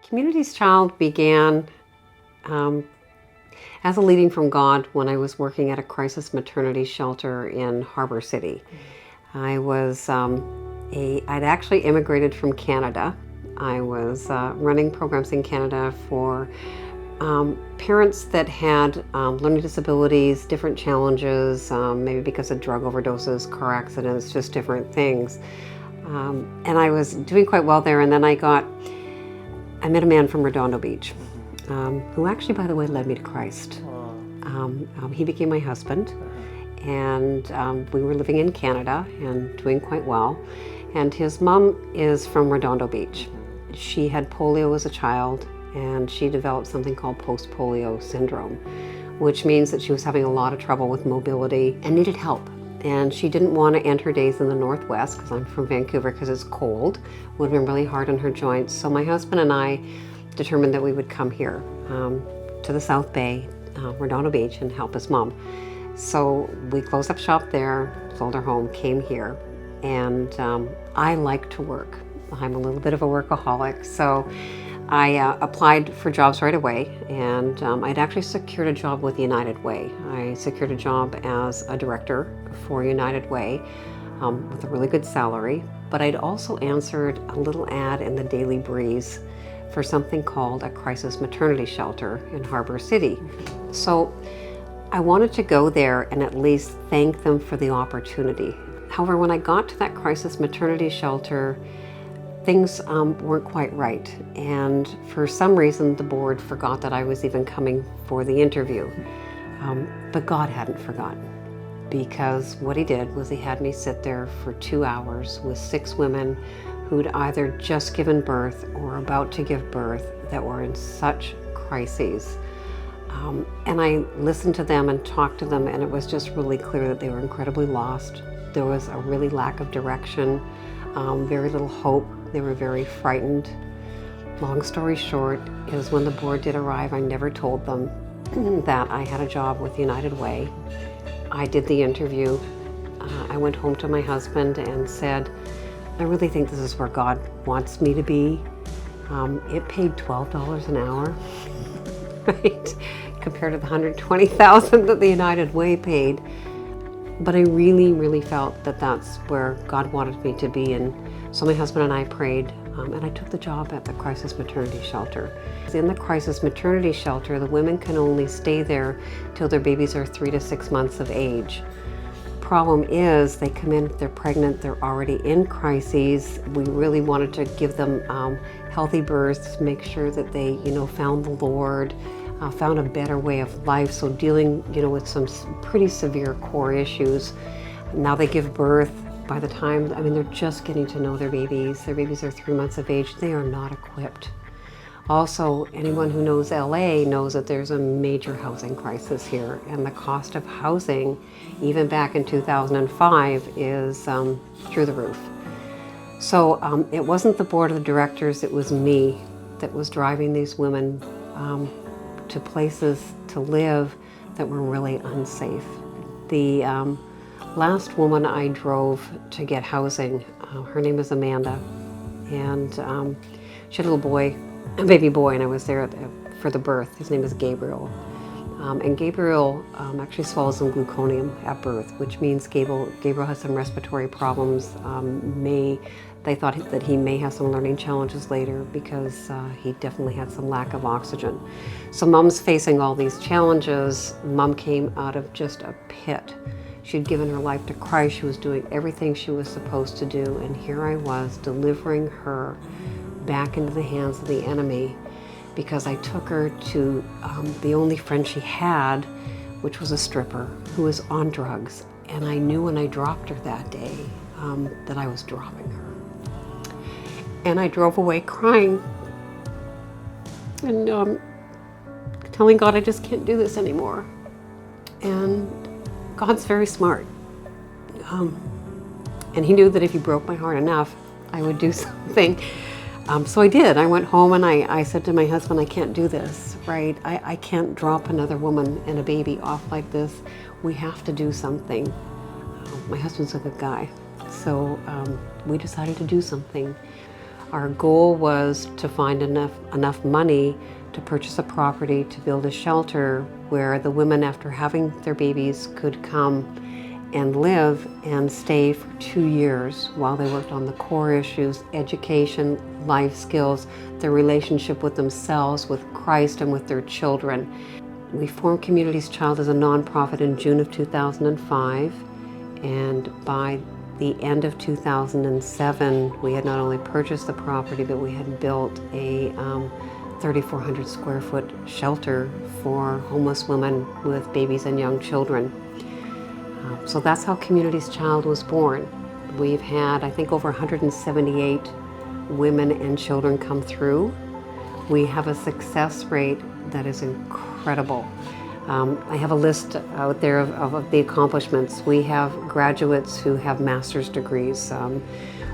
Community's Child began as a leading from God when I was working at a crisis maternity shelter in Harbor City. I'd actually immigrated from Canada. I was running programs in Canada for parents that had learning disabilities, different challenges, maybe because of drug overdoses, car accidents, just different things. And I was doing quite well there, and then I met a man from Redondo Beach, who actually, by the way, led me to Christ. He became my husband, and we were living in Canada and doing quite well. And his mom is from Redondo Beach. She had polio as a child, and she developed something called post-polio syndrome, which means that she was having a lot of trouble with mobility and needed help. And she didn't want to end her days in the Northwest, because I'm from Vancouver, because it's cold. It would have been really hard on her joints. So my husband and I determined that we would come here to the South Bay, Redondo Beach, and help his mom. So we closed up shop there, sold our home, came here. And I like to work. I'm a little bit of a workaholic. So I applied for jobs right away, and I'd actually secured a job with United Way. I secured a job as a director for United Way with a really good salary, but I'd also answered a little ad in the Daily Breeze for something called a crisis maternity shelter in Harbor City. So I wanted to go there and at least thank them for the opportunity. However, when I got to that crisis maternity shelter, things weren't quite right, and for some reason the board forgot that I was even coming for the interview. But God hadn't forgotten, because what he did was he had me sit there for 2 hours with 6 women who'd either just given birth or about to give birth that were in such crises. And I listened to them and talked to them, and it was just really clear that they were incredibly lost. There was a really lack of direction, very little hope. They were very frightened. Long story short is, when the board did arrive, I never told them that I had a job with United Way. I did the interview. I went home to my husband and said, I really think this is where God wants me to be. It paid $12 an hour, right? Compared to the $120,000 that the United Way paid. But I really, really felt that that's where God wanted me to be. And so my husband and I prayed, and I took the job at the crisis maternity shelter. In the crisis maternity shelter, the women can only stay there till their babies are 3 to 6 months of age. Problem is, they come in, they're pregnant, they're already in crises. We really wanted to give them healthy births, make sure that they, found the Lord, found a better way of life. So dealing, with some pretty severe core issues. Now they give birth. By the time, they're just getting to know their babies. Their babies are 3 months of age. They are not equipped. Also, anyone who knows LA knows that there's a major housing crisis here, and the cost of housing, even back in 2005, is through the roof. So it wasn't the board of directors, it was me that was driving these women to places to live that were really unsafe. The last woman I drove to get housing, her name is Amanda, and she had a little boy, a baby boy, and I was there for the birth. His name is Gabriel. And Gabriel actually swallows some gluconium at birth, which means Gabriel has some respiratory problems. They thought that he may have some learning challenges later, because he definitely had some lack of oxygen. So Mom's facing all these challenges. Mom came out of just a pit. She'd given her life to Christ. She was doing everything she was supposed to do. And here I was delivering her back into the hands of the enemy, because I took her to the only friend she had, which was a stripper who was on drugs. And I knew when I dropped her that day that I was dropping her. And I drove away crying and telling God, I just can't do this anymore. And God's very smart. And he knew that if he broke my heart enough, I would do something. So I did. I went home and I said to my husband, I can't do this, right? I can't drop another woman and a baby off like this. We have to do something. My husband's a good guy. So we decided to do something. Our goal was to find enough money to purchase a property to build a shelter where the women, after having their babies, could come and live and stay for 2 years while they worked on the core issues: education, life skills, their relationship with themselves, with Christ, and with their children. We formed Communities Child as a nonprofit in June of 2005, and by the end of 2007, we had not only purchased the property, but we had built a 3,400 square foot shelter for homeless women with babies and young children. So that's how Communities Child was born. We've had, I think, over 178 women and children come through. We have a success rate that is incredible. I have a list out there of the accomplishments. We have graduates who have master's degrees.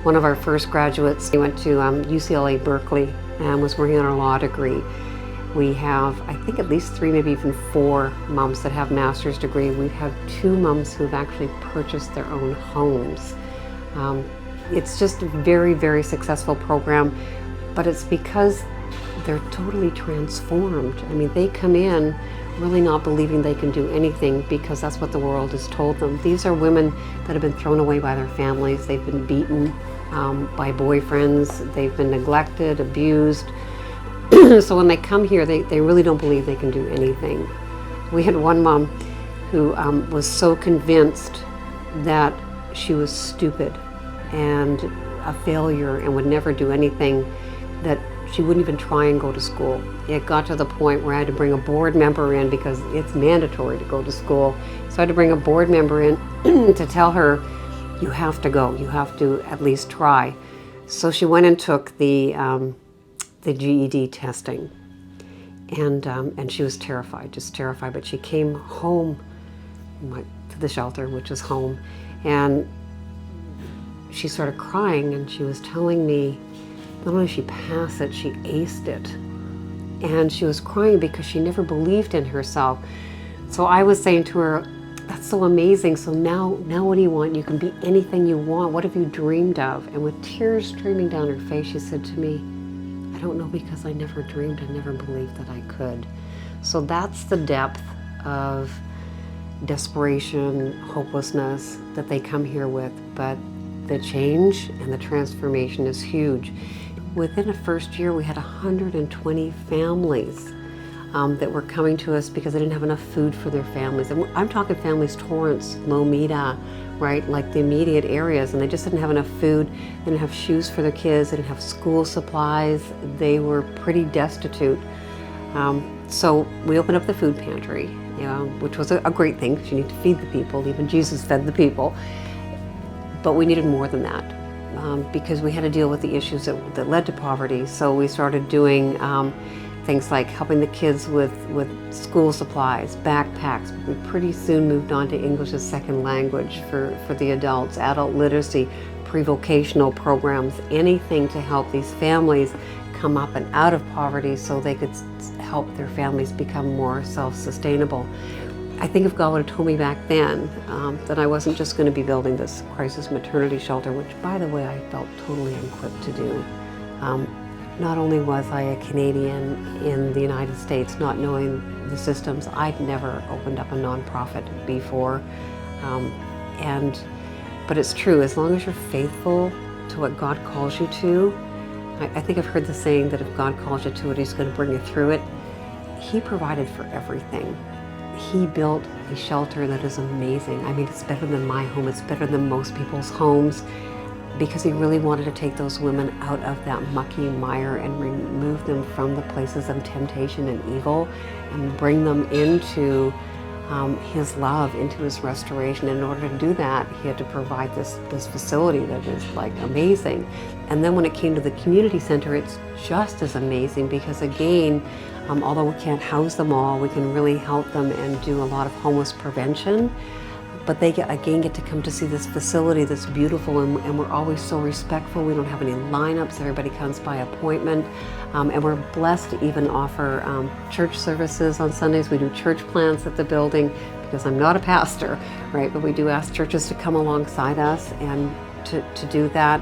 One of our first graduates, he went to UCLA Berkeley and was working on a law degree. We have, I think, at least 3, maybe even 4 moms that have master's degree. We have 2 moms who've actually purchased their own homes. It's just a very, very successful program, but it's because they're totally transformed. I mean, they come in really not believing they can do anything because that's what the world has told them. These are women that have been thrown away by their families. They've been beaten by boyfriends. They've been neglected, abused. So when they come here, they really don't believe they can do anything. We had one mom who was so convinced that she was stupid and a failure and would never do anything that she wouldn't even try and go to school. It got to the point where I had to bring a board member in because it's mandatory to go to school. So I had to bring a board member in to tell her, you have to go, you have to at least try. So she went and took the GED testing, and she was terrified, just terrified. But she came home to the shelter, which is home, and she started crying, and she was telling me not only she passed it, she aced it. And she was crying because she never believed in herself. So I was saying to her, that's so amazing. So now what do you want? You can be anything you want. What have you dreamed of? And with tears streaming down her face, she said to me, I don't know, because I never dreamed, I never believed that I could. So that's the depth of desperation, hopelessness that they come here with. But the change and the transformation is huge. Within the first year, we had 120 families that were coming to us because they didn't have enough food for their families. And I'm talking families, Torrance, Lomita, right, like the immediate areas, and they just didn't have enough food. They didn't have shoes for their kids, they didn't have school supplies. They were pretty destitute. So we opened up the food pantry, which was a great thing because you need to feed the people. Even Jesus fed the people. But we needed more than that. Because we had to deal with the issues that led to poverty. So we started doing things like helping the kids with school supplies, backpacks. We pretty soon moved on to English as second language for the adults, adult literacy, pre-vocational programs, anything to help these families come up and out of poverty so they could help their families become more self-sustainable. I think if God would have told me back then that I wasn't just going to be building this crisis maternity shelter, which, by the way, I felt totally equipped to do. Not only was I a Canadian in the United States, not knowing the systems, I'd never opened up a nonprofit before. But it's true, as long as you're faithful to what God calls you to, I think I've heard the saying that if God calls you to it, He's going to bring you through it. He provided for everything. He built a shelter that is amazing. I mean, it's better than my home. It's better than most people's homes because He really wanted to take those women out of that mucky mire and remove them from the places of temptation and evil and bring them into His love, into His restoration. And in order to do that, He had to provide this facility that is like amazing. And then when it came to the community center, it's just as amazing because, again, although we can't house them all, we can really help them and do a lot of homeless prevention. But they get to come to see this facility that's beautiful, and we're always so respectful. We don't have any lineups. Everybody comes by appointment. And we're blessed to even offer church services on Sundays. We do church plants at the building because I'm not a pastor, right? But we do ask churches to come alongside us and to do that.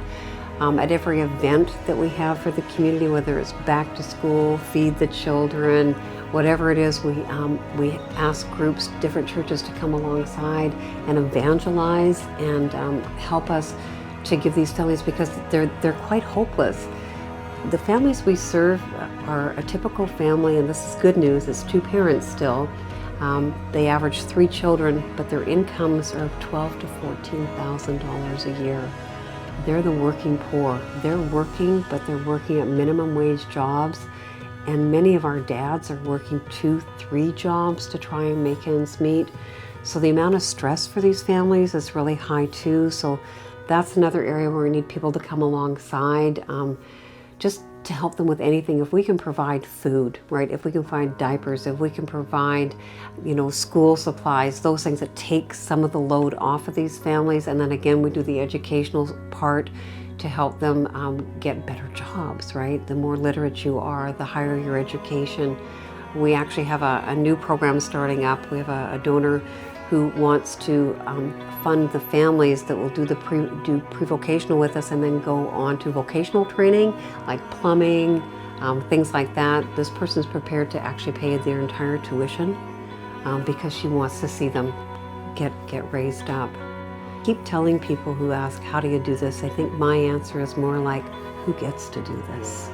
At every event that we have for the community, whether it's back to school, feed the children, whatever it is, we ask groups, different churches to come alongside and evangelize and help us to give these families, because they're quite hopeless. The families we serve are a typical family, and this is good news, it's two parents still. They average 3 children, but their incomes are $12,000 to $14,000 a year. They're the working poor. They're working, but they're working at minimum wage jobs. And many of our dads are working 2, 3 jobs to try and make ends meet. So the amount of stress for these families is really high too. So that's another area where we need people to come alongside, just to help them with anything. If we can provide food, right? If we can provide diapers, if we can provide, school supplies, those things that take some of the load off of these families. And then again, we do the educational part to help them get better jobs, right? The more literate you are, the higher your education. We actually have a new program starting up. We have a donor who wants to fund the families that will do pre-vocational with us and then go on to vocational training, like plumbing, things like that. This person's prepared to actually pay their entire tuition because she wants to see them get raised up. Keep telling people who ask, how do you do this? I think my answer is more like, who gets to do this,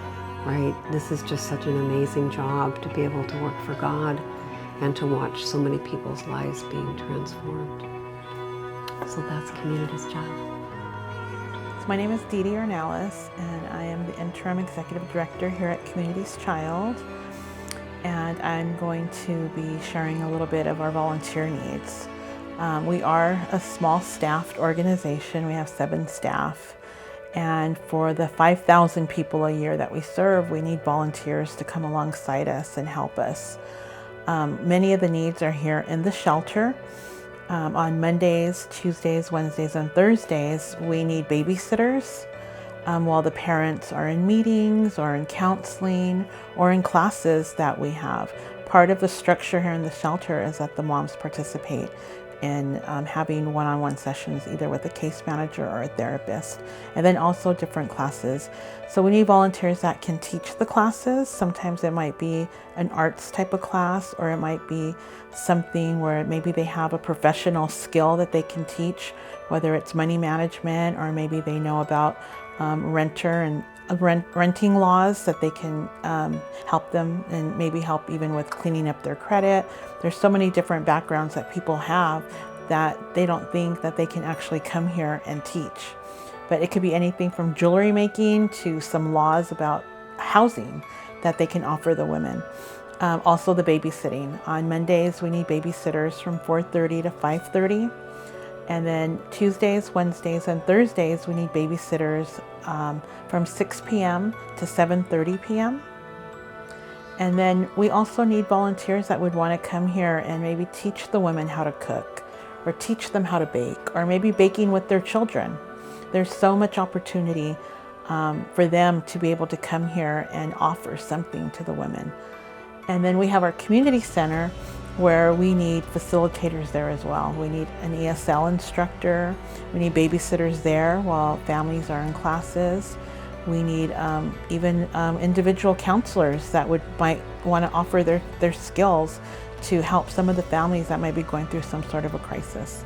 right? This is just such an amazing job to be able to work for God and to watch so many people's lives being transformed. So that's Community's job. So my name is Dee Dee Ornelas, and I am the Interim Executive Director here at Community's Child. And I'm going to be sharing a little bit of our volunteer needs. We are a small staffed organization. We have 7 staff. And for the 5,000 people a year that we serve, we need volunteers to come alongside us and help us. Many of the needs are here in the shelter. On Mondays, Tuesdays, Wednesdays, and Thursdays, we need babysitters while the parents are in meetings or in counseling or in classes that we have. Part of the structure here in the shelter is that the moms participate in having one-on-one sessions either with a case manager or a therapist, and then also different classes. So we need volunteers that can teach the classes. Sometimes it might be an arts type of class, or it might be something where maybe they have a professional skill that they can teach, whether it's money management, or maybe they know about renter and renting laws that they can help them, and maybe help even with cleaning up their credit. There's so many different backgrounds that people have that they don't think that they can actually come here and teach. But it could be anything from jewelry making to some laws about housing that they can offer the women. Also the babysitting. On Mondays, we need babysitters from 4:30 to 5:30. And then Tuesdays, Wednesdays, and Thursdays, we need babysitters from 6 p.m. to 7:30 p.m. And then we also need volunteers that would want to come here and maybe teach the women how to cook, or teach them how to bake, or maybe baking with their children. There's so much opportunity for them to be able to come here and offer something to the women. And then we have our community center, where we need facilitators there as well. We need an ESL instructor. We need babysitters there while families are in classes. We need even individual counselors that might want to offer their skills to help some of the families that might be going through some sort of a crisis.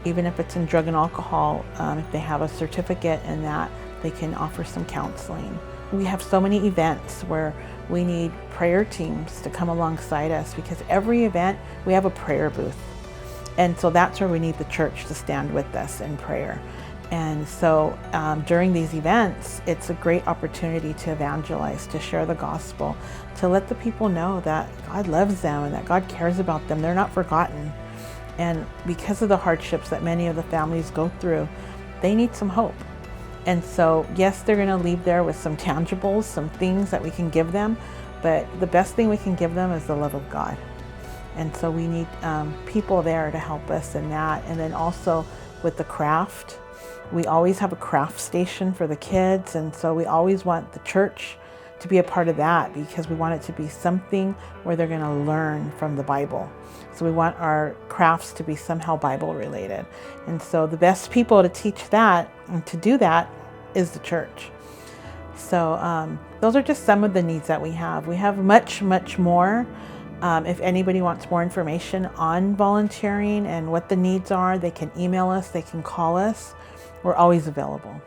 Even if it's in drug and alcohol, if they have a certificate in that, they can offer some counseling. We have so many events where we need prayer teams to come alongside us, because every event we have a prayer booth. And so that's where we need the church to stand with us in prayer. And so during these events, it's a great opportunity to evangelize, to share the gospel, to let the people know that God loves them and that God cares about them. They're not forgotten. And because of the hardships that many of the families go through, they need some hope. And so, yes, they're going to leave there with some tangibles, some things that we can give them, but the best thing we can give them is the love of God. And so we need people there to help us in that. And then also with the craft, we always have a craft station for the kids. And so we always want the church to be a part of that, because we want it to be something where they're going to learn from the Bible. So we want our crafts to be somehow Bible related. And so the best people to teach that and to do that is the church. So those are just some of the needs that we have. We have much, much more. If anybody wants more information on volunteering and what the needs are, they can email us, they can call us. We're always available.